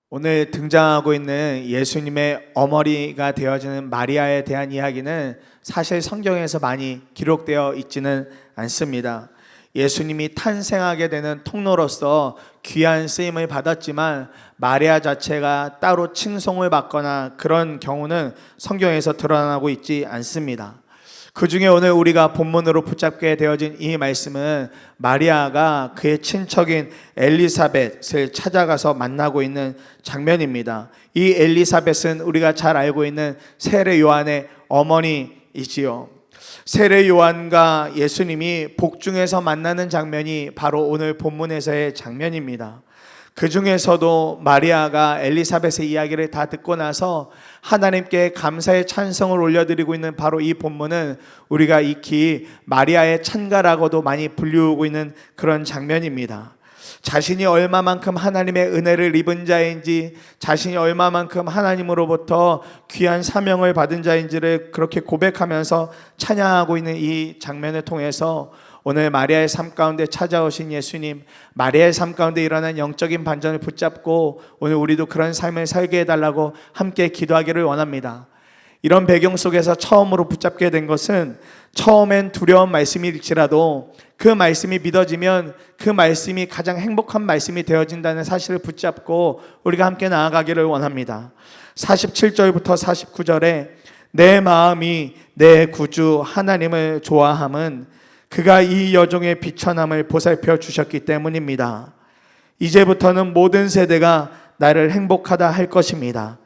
오늘 등장하고 있는 예수님의 어머니가 되어지는 마리아에 대한 이야기는 사실 성경에서 많이 기록되어 있지는 않습니다. 예수님이 탄생하게 되는 통로로서 귀한 쓰임을 받았지만 마리아 자체가 따로 칭송을 받거나 그런 경우는 성경에서 드러나고 있지 않습니다. 그 중에 오늘 우리가 본문으로 붙잡게 되어진 이 말씀은 마리아가 그의 친척인 엘리사벳을 찾아가서 만나고 있는 장면입니다. 이 엘리사벳은 우리가 잘 알고 있는 세례 요한의 어머니이지요. 세례 요한과 예수님이 복중에서 만나는 장면이 바로 오늘 본문에서의 장면입니다. 그 중에서도 마리아가 엘리사벳의 이야기를 다 듣고 나서 하나님께 감사의 찬송을 올려드리고 있는 바로 이 본문은 우리가 익히 마리아의 찬가라고도 많이 불리우고 있는 그런 장면입니다. 자신이 얼마만큼 하나님의 은혜를 입은 자인지, 자신이 얼마만큼 하나님으로부터 귀한 사명을 받은 자인지를 그렇게 고백하면서 찬양하고 있는 이 장면을 통해서 오늘 마리아의 삶 가운데 찾아오신 예수님, 마리아의 삶 가운데 일어난 영적인 반전을 붙잡고 오늘 우리도 그런 삶을 살게 해달라고 함께 기도하기를 원합니다. 이런 배경 속에서 처음으로 붙잡게 된 것은 처음엔 두려운 말씀일지라도 그 말씀이 믿어지면 그 말씀이 가장 행복한 말씀이 되어진다는 사실을 붙잡고 우리가 함께 나아가기를 원합니다. 47절부터 49절에 내 마음이 내 구주 하나님을 좋아함은 그가 이 여종의 비천함을 보살펴 주셨기 때문입니다. 이제부터는 모든 세대가 나를 행복하다 할 것입니다.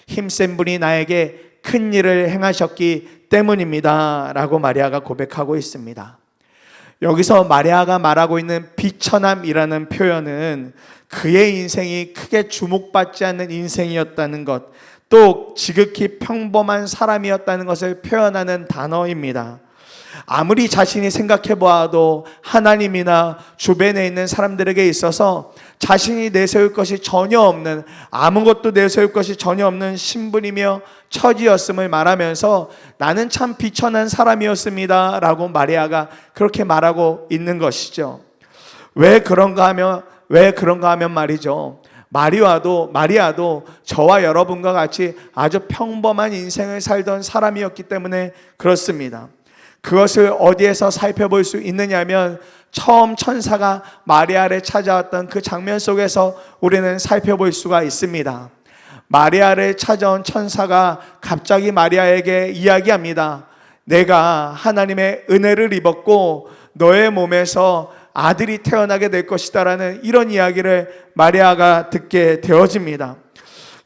힘센 분이 나에게 큰 일을 행하셨기 때문입니다 라고 마리아가 고백하고 있습니다. 여기서 마리아가 말하고 있는 비천함이라는 표현은 그의 인생이 크게 주목받지 않는 인생이었다는 것, 또 지극히 평범한 사람이었다는 것을 표현하는 단어입니다. 아무리 자신이 생각해 보아도 하나님이나 주변에 있는 사람들에게 있어서 자신이 내세울 것이 전혀 없는, 아무것도 내세울 것이 전혀 없는 신분이며 처지였음을 말하면서 나는 참 비천한 사람이었습니다 라고 마리아가 그렇게 말하고 있는 것이죠. 왜 그런가 하면 말이죠, 마리아도 저와 여러분과 같이 아주 평범한 인생을 살던 사람이었기 때문에 그렇습니다. 그것을 어디에서 살펴볼 수 있느냐면 처음 천사가 마리아를 찾아왔던 그 장면 속에서 우리는 살펴볼 수가 있습니다. 마리아를 찾아온 천사가 갑자기 마리아에게 이야기합니다. 내가 하나님의 은혜를 입었고 너의 몸에서 아들이 태어나게 될 것이다 라는 이런 이야기를 마리아가 듣게 되어집니다.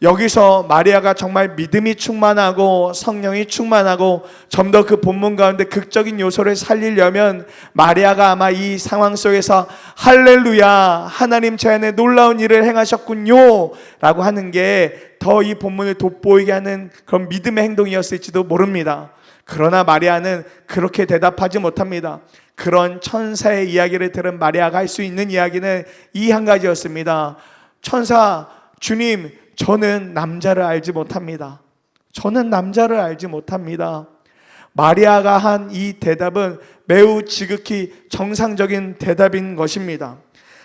여기서 마리아가 정말 믿음이 충만하고 성령이 충만하고 좀 더 그 본문 가운데 극적인 요소를 살리려면 마리아가 아마 이 상황 속에서 할렐루야 하나님 제 안에 놀라운 일을 행하셨군요 라고 하는 게 더 이 본문을 돋보이게 하는 그런 믿음의 행동이었을지도 모릅니다. 그러나 마리아는 그렇게 대답하지 못합니다. 그런 천사의 이야기를 들은 마리아가 할 수 있는 이야기는 이 한 가지였습니다. 천사, 주님, 저는 남자를 알지 못합니다. 저는 남자를 알지 못합니다. 마리아가 한 이 대답은 매우 지극히 정상적인 대답인 것입니다.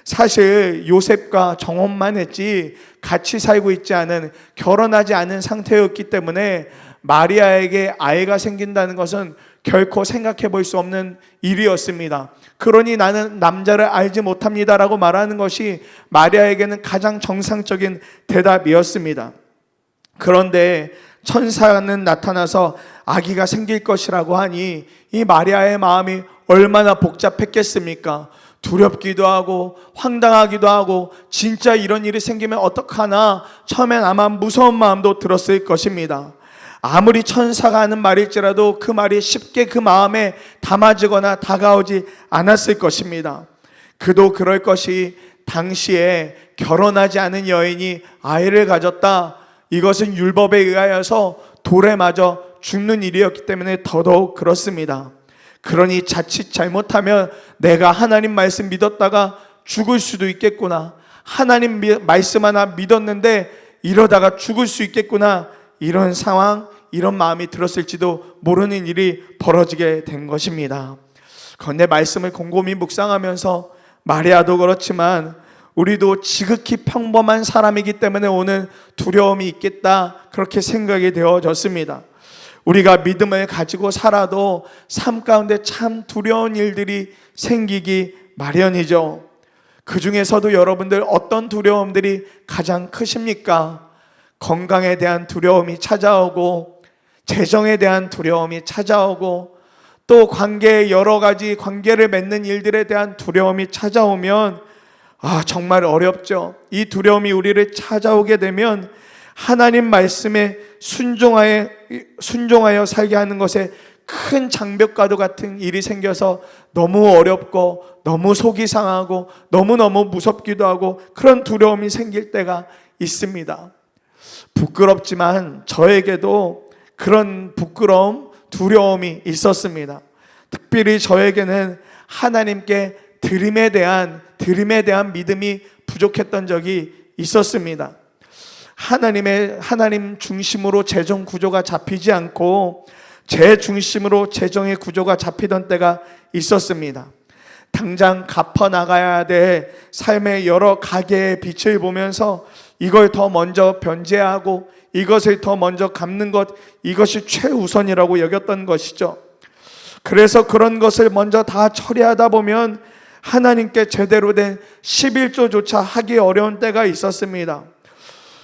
사실 요셉과 정혼만 했지 같이 살고 있지 않은, 결혼하지 않은 상태였기 때문에 마리아에게 아이가 생긴다는 것은 결코 생각해 볼 수 없는 일이었습니다. 그러니 나는 남자를 알지 못합니다 라고 말하는 것이 마리아에게는 가장 정상적인 대답이었습니다. 그런데 천사는 나타나서 아기가 생길 것이라고 하니 이 마리아의 마음이 얼마나 복잡했겠습니까? 두렵기도 하고 황당하기도 하고 진짜 이런 일이 생기면 어떡하나 처음엔 아마 무서운 마음도 들었을 것입니다. 아무리 천사가 하는 말일지라도 그 말이 쉽게 그 마음에 담아지거나 다가오지 않았을 것입니다. 그도 그럴 것이 당시에 결혼하지 않은 여인이 아이를 가졌다, 이것은 율법에 의하여서 돌에 맞아 죽는 일이었기 때문에 더더욱 그렇습니다. 그러니 자칫 잘못하면 내가 하나님 말씀 믿었다가 죽을 수도 있겠구나, 하나님 말씀 하나 믿었는데 이러다가 죽을 수 있겠구나, 이런 상황, 이런 마음이 들었을지도 모르는 일이 벌어지게 된 것입니다. 그런데 말씀을 곰곰이 묵상하면서 마리아도 그렇지만 우리도 지극히 평범한 사람이기 때문에 오늘 두려움이 있겠다, 그렇게 생각이 되어졌습니다. 우리가 믿음을 가지고 살아도 삶 가운데 참 두려운 일들이 생기기 마련이죠. 그 중에서도 여러분들 어떤 두려움들이 가장 크십니까? 건강에 대한 두려움이 찾아오고, 재정에 대한 두려움이 찾아오고, 또 관계의 여러 가지 관계를 맺는 일들에 대한 두려움이 찾아오면 정말 어렵죠. 이 두려움이 우리를 찾아오게 되면 하나님 말씀에 순종하여 살게 하는 것에 큰 장벽과도 같은 일이 생겨서 너무 어렵고 너무 속이 상하고 너무너무 무섭기도 하고 그런 두려움이 생길 때가 있습니다. 부끄럽지만 저에게도 그런 부끄러움, 두려움이 있었습니다. 특별히 저에게는 하나님께 드림에 대한 믿음이 부족했던 적이 있었습니다. 하나님 중심으로 재정 구조가 잡히지 않고 제 중심으로 재정의 구조가 잡히던 때가 있었습니다. 당장 갚아 나가야 될 삶의 여러 가계의 빛을 보면서 이걸 더 먼저 변제하고 이것을 더 먼저 갚는 것, 이것이 최우선이라고 여겼던 것이죠. 그래서 그런 것을 먼저 다 처리하다 보면 하나님께 제대로 된 11조조차 하기 어려운 때가 있었습니다.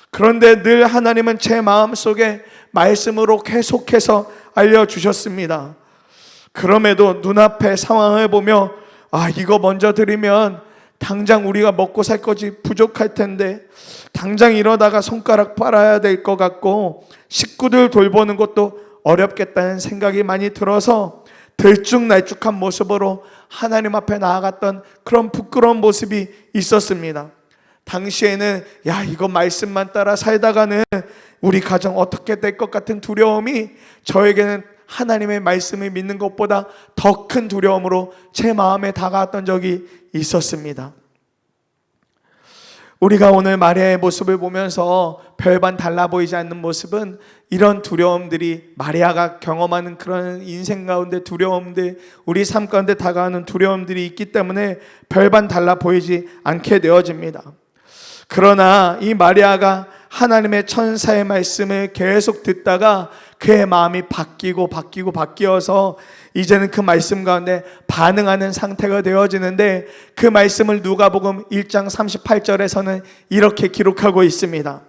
그런데 늘 하나님은 제 마음속에 말씀으로 계속해서 알려주셨습니다. 그럼에도 눈앞의 상황을 보며 이거 먼저 드리면 당장 우리가 먹고 살 것이 부족할 텐데, 당장 이러다가 손가락 빨아야 될 것 같고 식구들 돌보는 것도 어렵겠다는 생각이 많이 들어서 들쭉날쭉한 모습으로 하나님 앞에 나아갔던 그런 부끄러운 모습이 있었습니다. 당시에는 이거 말씀만 따라 살다가는 우리 가정 어떻게 될 것 같은 두려움이 저에게는 하나님의 말씀을 믿는 것보다 더 큰 두려움으로 제 마음에 다가왔던 적이 있었습니다. 우리가 오늘 마리아의 모습을 보면서 별반 달라 보이지 않는 모습은 이런 두려움들이, 마리아가 경험하는 그런 인생 가운데 두려움들, 우리 삶 가운데 다가오는 두려움들이 있기 때문에 별반 달라 보이지 않게 되어집니다. 그러나 이 마리아가 하나님의 천사의 말씀을 계속 듣다가 그의 마음이 바뀌어서 이제는 그 말씀 가운데 반응하는 상태가 되어지는데, 그 말씀을 누가복음 1장 38절에서는 이렇게 기록하고 있습니다.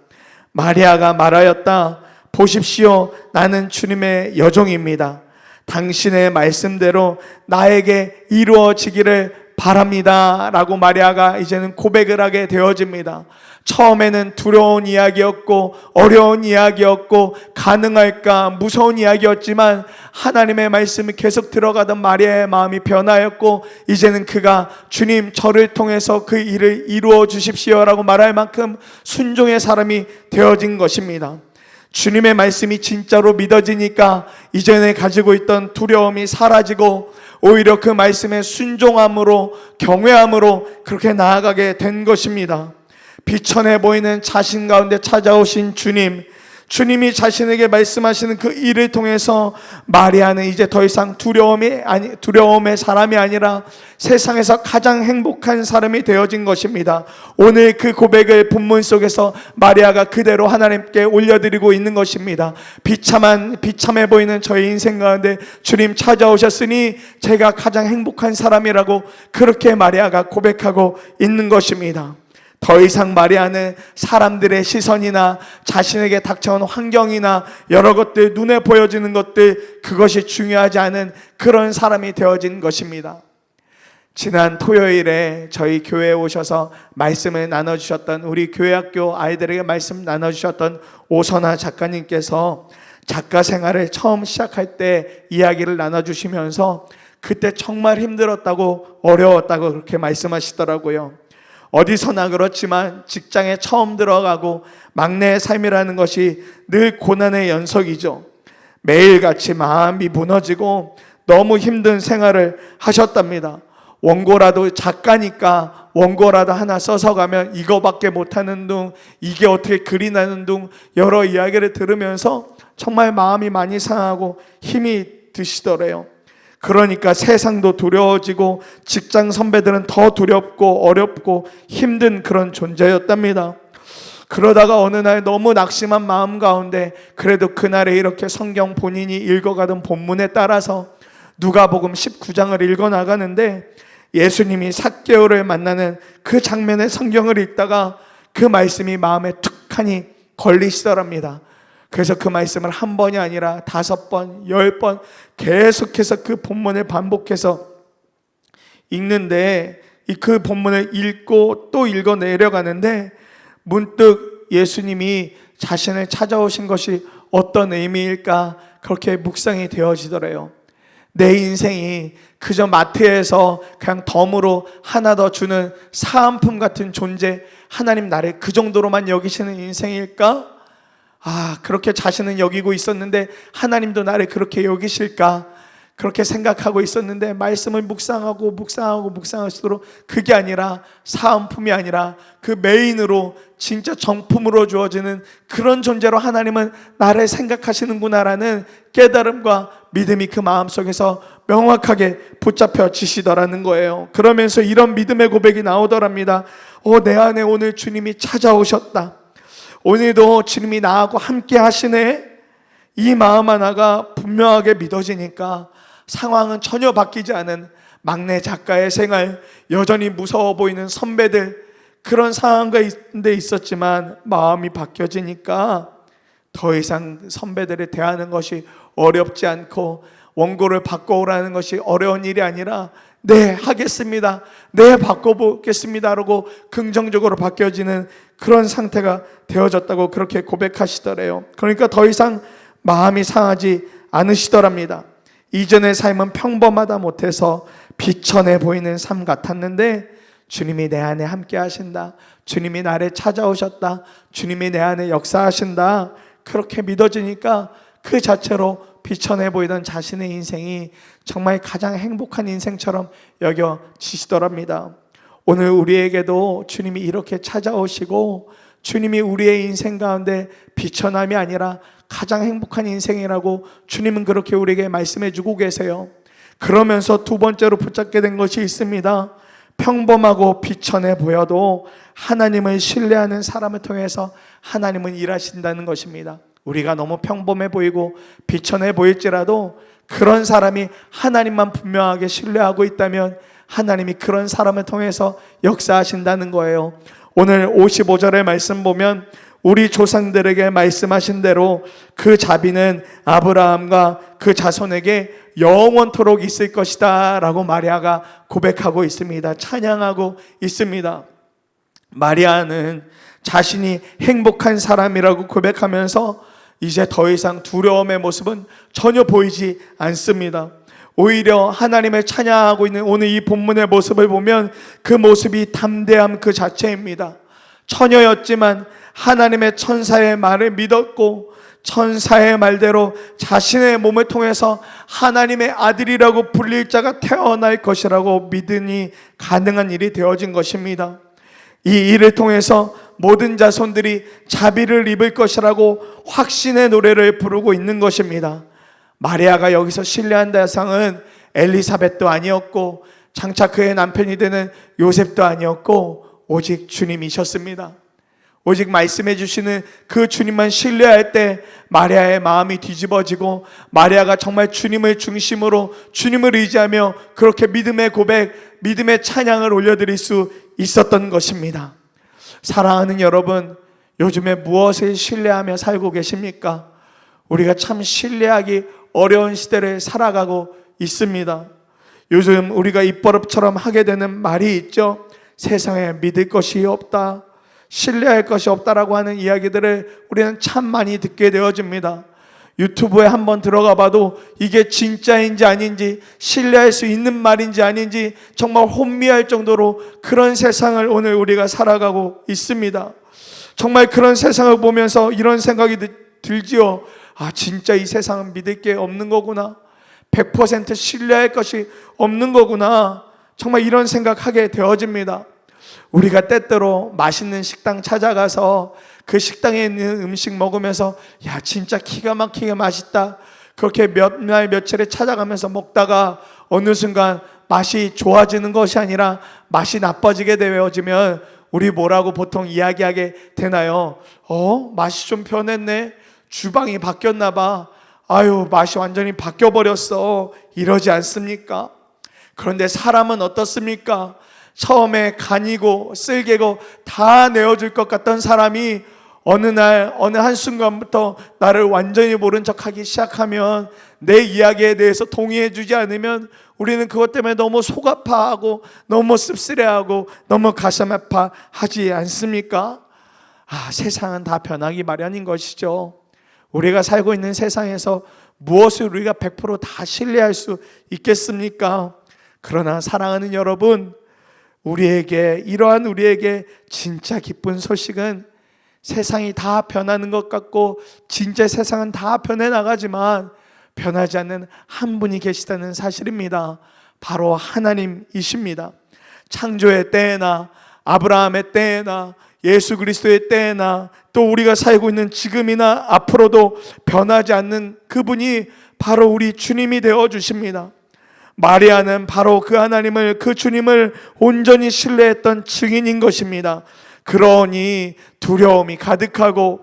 마리아가 말하였다. 보십시오, 나는 주님의 여종입니다. 당신의 말씀대로 나에게 이루어지기를 바랍니다 라고 마리아가 이제는 고백을 하게 되어집니다. 처음에는 두려운 이야기였고 어려운 이야기였고 가능할까 무서운 이야기였지만 하나님의 말씀이 계속 들어가던 마리아의 마음이 변하였고, 이제는 그가 주님, 저를 통해서 그 일을 이루어 주십시오 라고 말할 만큼 순종의 사람이 되어진 것입니다. 주님의 말씀이 진짜로 믿어지니까 이전에 가지고 있던 두려움이 사라지고 오히려 그 말씀에 순종함으로, 경외함으로 그렇게 나아가게 된 것입니다. 비천해 보이는 자신 가운데 찾아오신 주님이 자신에게 말씀하시는 그 일을 통해서 마리아는 이제 더 이상 두려움의 사람이 아니라 세상에서 가장 행복한 사람이 되어진 것입니다. 오늘 그 고백을 본문 속에서 마리아가 그대로 하나님께 올려드리고 있는 것입니다. 비참해 보이는 저의 인생 가운데 주님 찾아오셨으니 제가 가장 행복한 사람이라고 그렇게 마리아가 고백하고 있는 것입니다. 더 이상 마리아는 사람들의 시선이나 자신에게 닥쳐온 환경이나 여러 것들, 눈에 보여지는 것들, 그것이 중요하지 않은 그런 사람이 되어진 것입니다. 지난 토요일에 저희 교회에 오셔서 말씀을 나눠주셨던, 우리 교회학교 아이들에게 말씀 나눠주셨던 오선아 작가님께서 작가 생활을 처음 시작할 때 이야기를 나눠주시면서 그때 정말 힘들었다고, 어려웠다고 그렇게 말씀하시더라고요. 어디서나 그렇지만 직장에 처음 들어가고 막내의 삶이라는 것이 늘 고난의 연속이죠. 매일같이 마음이 무너지고 너무 힘든 생활을 하셨답니다. 원고라도 작가니까 원고라도 하나 써서 가면 이거밖에 못하는 둥, 이게 어떻게 글이 나는 둥, 여러 이야기를 들으면서 정말 마음이 많이 상하고 힘이 드시더래요. 그러니까 세상도 두려워지고 직장 선배들은 더 두렵고 어렵고 힘든 그런 존재였답니다. 그러다가 어느 날 너무 낙심한 마음 가운데 그래도 그날에 이렇게 성경 본인이 읽어가던 본문에 따라서 누가복음 19장을 읽어 나가는데 예수님이 삭개오를 만나는 그 장면의 성경을 읽다가 그 말씀이 마음에 툭하니 걸리시더랍니다. 그래서 그 말씀을 한 번이 아니라 5번, 10번 계속해서 그 본문을 반복해서 읽는데 그 본문을 읽고 또 읽어 내려가는데 문득 예수님이 자신을 찾아오신 것이 어떤 의미일까 그렇게 묵상이 되어지더래요. 내 인생이 그저 마트에서 그냥 덤으로 하나 더 주는 사은품 같은 존재, 하나님 나를 그 정도로만 여기시는 인생일까? 그렇게 자신은 여기고 있었는데 하나님도 나를 그렇게 여기실까? 그렇게 생각하고 있었는데 말씀을 묵상할수록 그게 아니라 사은품이 아니라 그 메인으로 진짜 정품으로 주어지는 그런 존재로 하나님은 나를 생각하시는구나라는 깨달음과 믿음이 그 마음속에서 명확하게 붙잡혀지시더라는 거예요. 그러면서 이런 믿음의 고백이 나오더랍니다. 내 안에 오늘 주님이 찾아오셨다. 오늘도 주님이 나하고 함께 하시네. 이 마음 하나가 분명하게 믿어지니까 상황은 전혀 바뀌지 않은 막내 작가의 생활, 여전히 무서워 보이는 선배들, 그런 상황가운데 있었지만 마음이 바뀌어지니까 더 이상 선배들을 대하는 것이 어렵지 않고 원고를 바꿔오라는 것이 어려운 일이 아니라 네, 하겠습니다. 네, 바꿔보겠습니다. 라고 긍정적으로 바뀌어지는 그런 상태가 되어졌다고 그렇게 고백하시더래요. 그러니까 더 이상 마음이 상하지 않으시더랍니다. 이전의 삶은 평범하다 못해서 비천해 보이는 삶 같았는데 주님이 내 안에 함께 하신다. 주님이 나를 찾아오셨다. 주님이 내 안에 역사하신다. 그렇게 믿어지니까 그 자체로 비천해 보이던 자신의 인생이 정말 가장 행복한 인생처럼 여겨지시더랍니다. 오늘 우리에게도 주님이 이렇게 찾아오시고 주님이 우리의 인생 가운데 비천함이 아니라 가장 행복한 인생이라고 주님은 그렇게 우리에게 말씀해 주고 계세요. 그러면서 두 번째로 붙잡게 된 것이 있습니다. 평범하고 비천해 보여도 하나님을 신뢰하는 사람을 통해서 하나님은 일하신다는 것입니다. 우리가 너무 평범해 보이고 비천해 보일지라도 그런 사람이 하나님만 분명하게 신뢰하고 있다면 하나님이 그런 사람을 통해서 역사하신다는 거예요. 오늘 55절의 말씀 보면 우리 조상들에게 말씀하신 대로 그 자비는 아브라함과 그 자손에게 영원토록 있을 것이다 라고 마리아가 고백하고 있습니다. 찬양하고 있습니다. 마리아는 자신이 행복한 사람이라고 고백하면서 이제 더 이상 두려움의 모습은 전혀 보이지 않습니다. 오히려 하나님을 찬양하고 있는 오늘 이 본문의 모습을 보면 그 모습이 담대함 그 자체입니다. 처녀였지만 하나님의 천사의 말을 믿었고 천사의 말대로 자신의 몸을 통해서 하나님의 아들이라고 불릴 자가 태어날 것이라고 믿으니 가능한 일이 되어진 것입니다. 이 일을 통해서 모든 자손들이 자비를 입을 것이라고 확신의 노래를 부르고 있는 것입니다. 마리아가 여기서 신뢰한 대상은 엘리사벳도 아니었고 장차 그의 남편이 되는 요셉도 아니었고 오직 주님이셨습니다. 오직 말씀해 주시는 그 주님만 신뢰할 때 마리아의 마음이 뒤집어지고 마리아가 정말 주님을 중심으로 주님을 의지하며 그렇게 믿음의 고백, 믿음의 찬양을 올려드릴 수 있었던 것입니다. 사랑하는 여러분, 요즘에 무엇을 신뢰하며 살고 계십니까? 우리가 참 신뢰하기 어려운 시대를 살아가고 있습니다. 요즘 우리가 입버릇처럼 하게 되는 말이 있죠. 세상에 믿을 것이 없다, 신뢰할 것이 없다라고 하는 이야기들을 우리는 참 많이 듣게 되어집니다. 유튜브에 한번 들어가 봐도 이게 진짜인지 아닌지, 신뢰할 수 있는 말인지 아닌지 정말 혼미할 정도로 그런 세상을 오늘 우리가 살아가고 있습니다. 정말 그런 세상을 보면서 이런 생각이 들지요. 진짜 이 세상은 믿을 게 없는 거구나, 100% 신뢰할 것이 없는 거구나, 정말 이런 생각하게 되어집니다. 우리가 때때로 맛있는 식당 찾아가서 그 식당에 있는 음식 먹으면서 야 진짜 기가 막히게 맛있다, 그렇게 몇 날 며칠에 찾아가면서 먹다가 어느 순간 맛이 좋아지는 것이 아니라 맛이 나빠지게 되어지면 우리 뭐라고 보통 이야기하게 되나요? 맛이 좀 변했네. 주방이 바뀌었나 봐. 아유, 맛이 완전히 바뀌어버렸어. 이러지 않습니까? 그런데 사람은 어떻습니까? 처음에 간이고 쓸개고 다 내어줄 것 같던 사람이 어느 날 어느 한순간부터 나를 완전히 모른 척하기 시작하면, 내 이야기에 대해서 동의해 주지 않으면 우리는 그것 때문에 너무 속 아파하고 너무 씁쓸해하고 너무 가슴 아파하지 않습니까? 세상은 다 변하기 마련인 것이죠. 우리가 살고 있는 세상에서 무엇을 우리가 100% 다 신뢰할 수 있겠습니까? 그러나 사랑하는 여러분, 이러한 우리에게 진짜 기쁜 소식은, 세상이 다 변하는 것 같고 진짜 세상은 다 변해나가지만 변하지 않는 한 분이 계시다는 사실입니다. 바로 하나님이십니다. 창조의 때에나 아브라함의 때에나 예수 그리스도의 때에나 또 우리가 살고 있는 지금이나 앞으로도 변하지 않는 그분이 바로 우리 주님이 되어 주십니다. 마리아는 바로 그 하나님을, 그 주님을 온전히 신뢰했던 증인인 것입니다. 그러니 두려움이 가득하고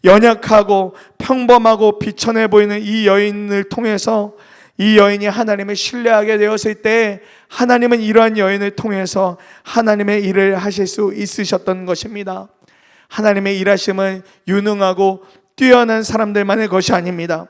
연약하고 평범하고 비천해 보이는 이 여인을 통해서, 이 여인이 하나님을 신뢰하게 되었을 때 하나님은 이러한 여인을 통해서 하나님의 일을 하실 수 있으셨던 것입니다. 하나님의 일하심은 유능하고 뛰어난 사람들만의 것이 아닙니다.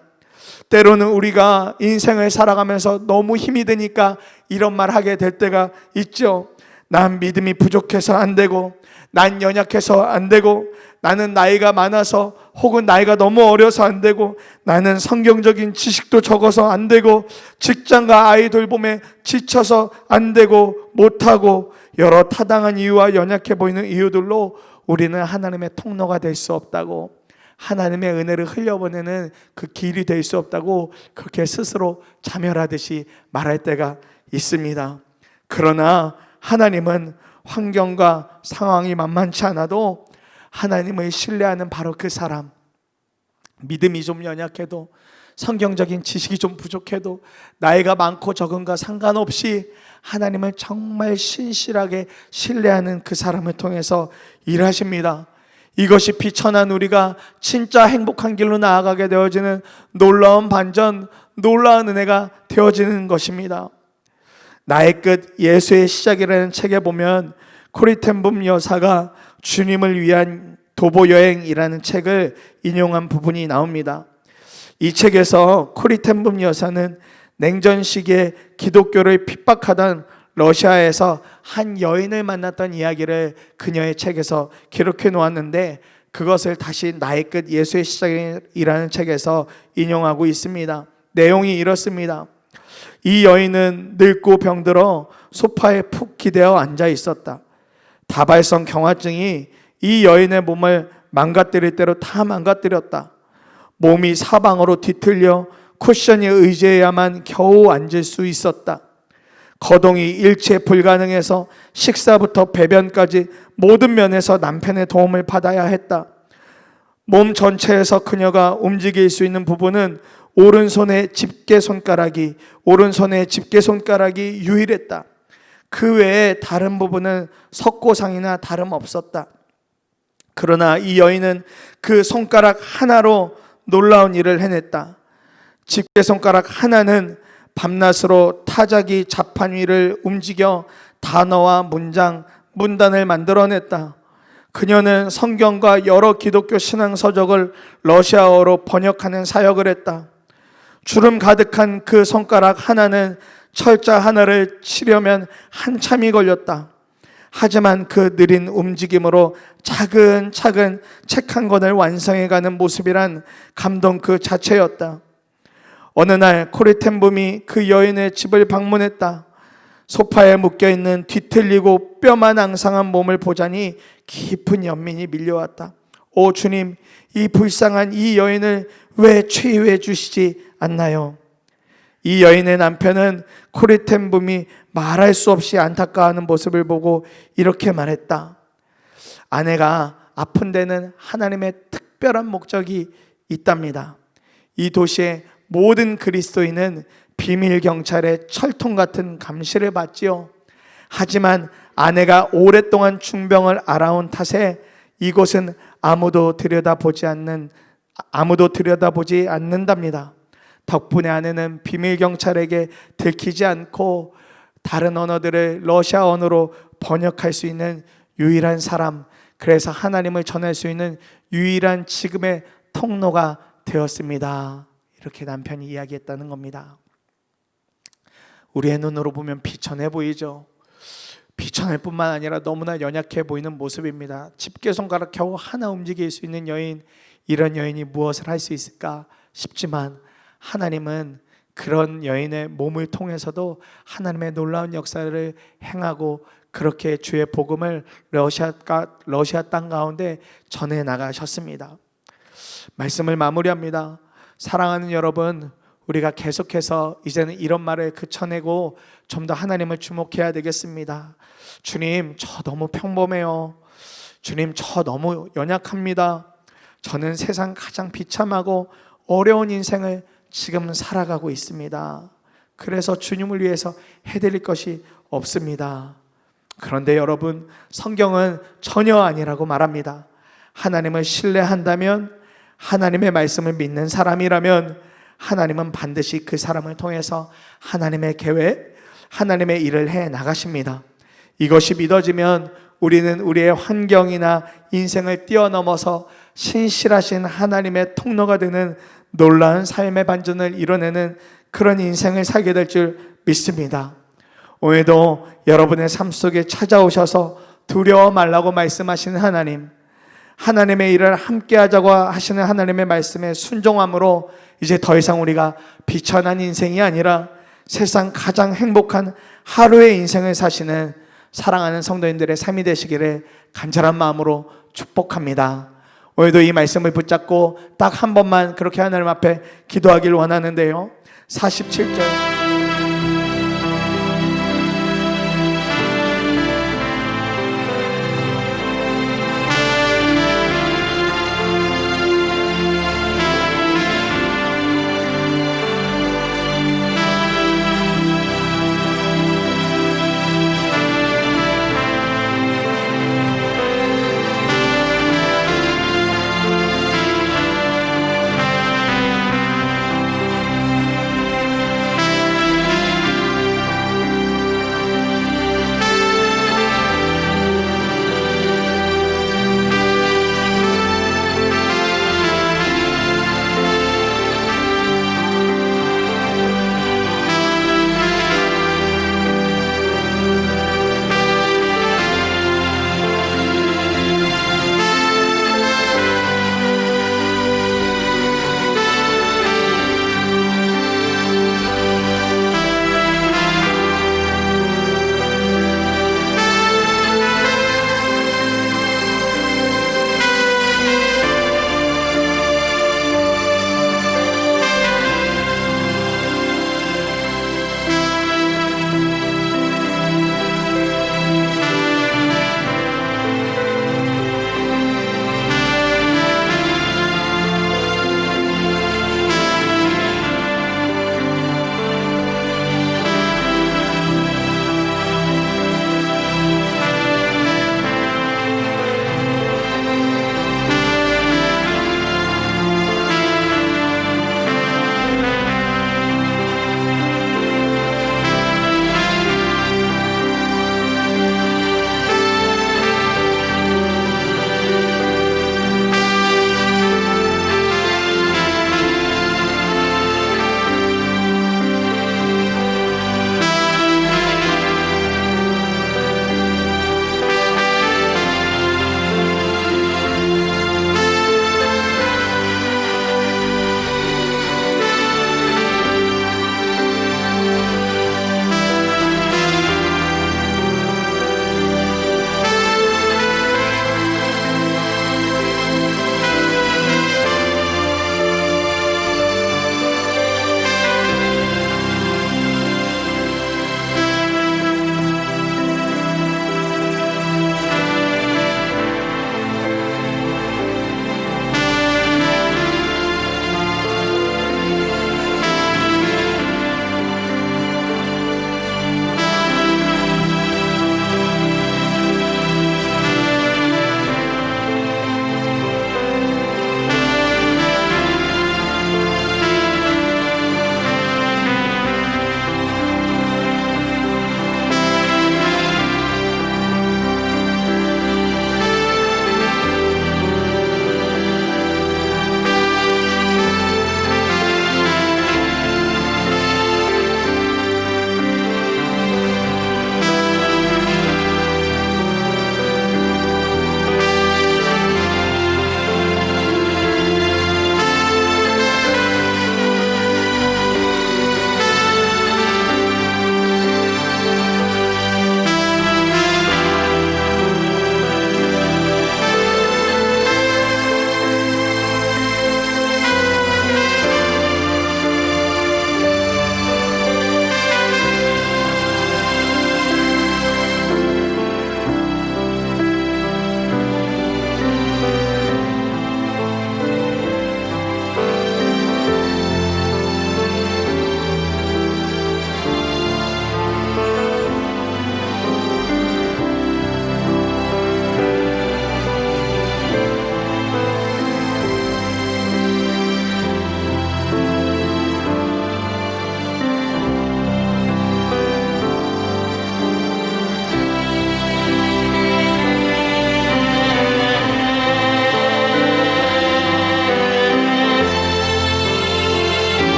때로는 우리가 인생을 살아가면서 너무 힘이 드니까 이런 말 하게 될 때가 있죠. 난 믿음이 부족해서 안 되고, 난 연약해서 안 되고, 나는 나이가 많아서 혹은 나이가 너무 어려서 안 되고, 나는 성경적인 지식도 적어서 안 되고, 직장과 아이 돌봄에 지쳐서 안 되고 못하고, 여러 타당한 이유와 연약해 보이는 이유들로 우리는 하나님의 통로가 될 수 없다고, 하나님의 은혜를 흘려보내는 그 길이 될 수 없다고 그렇게 스스로 자멸하듯이 말할 때가 있습니다. 그러나 하나님은 환경과 상황이 만만치 않아도 하나님을 신뢰하는 바로 그 사람, 믿음이 좀 연약해도, 성경적인 지식이 좀 부족해도, 나이가 많고 적은가 상관없이 하나님을 정말 신실하게 신뢰하는 그 사람을 통해서 일하십니다. 이것이 비천한 우리가 진짜 행복한 길로 나아가게 되어지는 놀라운 반전, 놀라운 은혜가 되어지는 것입니다. 나의 끝 예수의 시작이라는 책에 보면 코리 텐붐 여사가 주님을 위한 도보 여행이라는 책을 인용한 부분이 나옵니다. 이 책에서 코리 텐붐 여사는 냉전 시기에 기독교를 핍박하던 러시아에서 한 여인을 만났던 이야기를 그녀의 책에서 기록해 놓았는데, 그것을 다시 나의 끝 예수의 시작이라는 책에서 인용하고 있습니다. 내용이 이렇습니다. 이 여인은 늙고 병들어 소파에 푹 기대어 앉아 있었다. 다발성 경화증이 이 여인의 몸을 망가뜨릴 대로 다 망가뜨렸다. 몸이 사방으로 뒤틀려 쿠션에 의지해야만 겨우 앉을 수 있었다. 거동이 일체 불가능해서 식사부터 배변까지 모든 면에서 남편의 도움을 받아야 했다. 몸 전체에서 그녀가 움직일 수 있는 부분은 오른손의 집게손가락이 유일했다. 그 외에 다른 부분은 석고상이나 다름없었다. 그러나 이 여인은 그 손가락 하나로 놀라운 일을 해냈다. 집게손가락 하나는 밤낮으로 타자기 자판 위를 움직여 단어와 문장, 문단을 만들어냈다. 그녀는 성경과 여러 기독교 신앙 서적을 러시아어로 번역하는 사역을 했다. 주름 가득한 그 손가락 하나는 철자 하나를 치려면 한참이 걸렸다. 하지만 그 느린 움직임으로 차근차근 책 한 권을 완성해가는 모습이란 감동 그 자체였다. 어느 날 코리 텐붐이 그 여인의 집을 방문했다. 소파에 묶여있는 뒤틀리고 뼈만 앙상한 몸을 보자니 깊은 연민이 밀려왔다. 오 주님, 이 불쌍한 이 여인을 왜 치유해 주시지 않나요? 이 여인의 남편은 코리 텐붐이 말할 수 없이 안타까워하는 모습을 보고 이렇게 말했다. 아내가 아픈 데는 하나님의 특별한 목적이 있답니다. 이 도시에 모든 그리스도인은 비밀 경찰의 철통 같은 감시를 받지요. 하지만 아내가 오랫동안 중병을 알아온 탓에 이곳은 아무도 들여다보지 않는답니다. 덕분에 아내는 비밀 경찰에게 들키지 않고 다른 언어들을 러시아 언어로 번역할 수 있는 유일한 사람, 그래서 하나님을 전할 수 있는 유일한 지금의 통로가 되었습니다. 이렇게 남편이 이야기했다는 겁니다. 우리의 눈으로 보면 비천해 보이죠. 비천할 뿐만 아니라 너무나 연약해 보이는 모습입니다. 집게손가락 겨우 하나 움직일 수 있는 여인, 이런 여인이 무엇을 할 수 있을까 싶지만 하나님은 그런 여인의 몸을 통해서도 하나님의 놀라운 역사를 행하고 그렇게 주의 복음을 러시아 땅 가운데 전해 나가셨습니다. 말씀을 마무리합니다. 사랑하는 여러분, 우리가 계속해서 이제는 이런 말을 그쳐내고 좀 더 하나님을 주목해야 되겠습니다. 주님, 저 너무 평범해요. 주님, 저 너무 연약합니다. 저는 세상 가장 비참하고 어려운 인생을 지금 살아가고 있습니다. 그래서 주님을 위해서 해드릴 것이 없습니다. 그런데 여러분, 성경은 전혀 아니라고 말합니다. 하나님을 신뢰한다면, 하나님의 말씀을 믿는 사람이라면 하나님은 반드시 그 사람을 통해서 하나님의 계획, 하나님의 일을 해 나가십니다. 이것이 믿어지면 우리는 우리의 환경이나 인생을 뛰어넘어서 신실하신 하나님의 통로가 되는 놀라운 삶의 반전을 이뤄내는 그런 인생을 살게 될 줄 믿습니다. 오늘도 여러분의 삶 속에 찾아오셔서 두려워 말라고 말씀하시는 하나님, 하나님의 일을 함께 하자고 하시는 하나님의 말씀에 순종함으로 이제 더 이상 우리가 비천한 인생이 아니라 세상 가장 행복한 하루의 인생을 사시는 사랑하는 성도님들의 삶이 되시기를 간절한 마음으로 축복합니다. 오늘도 이 말씀을 붙잡고 딱 한 번만 그렇게 하나님 앞에 기도하길 원하는데요. 47절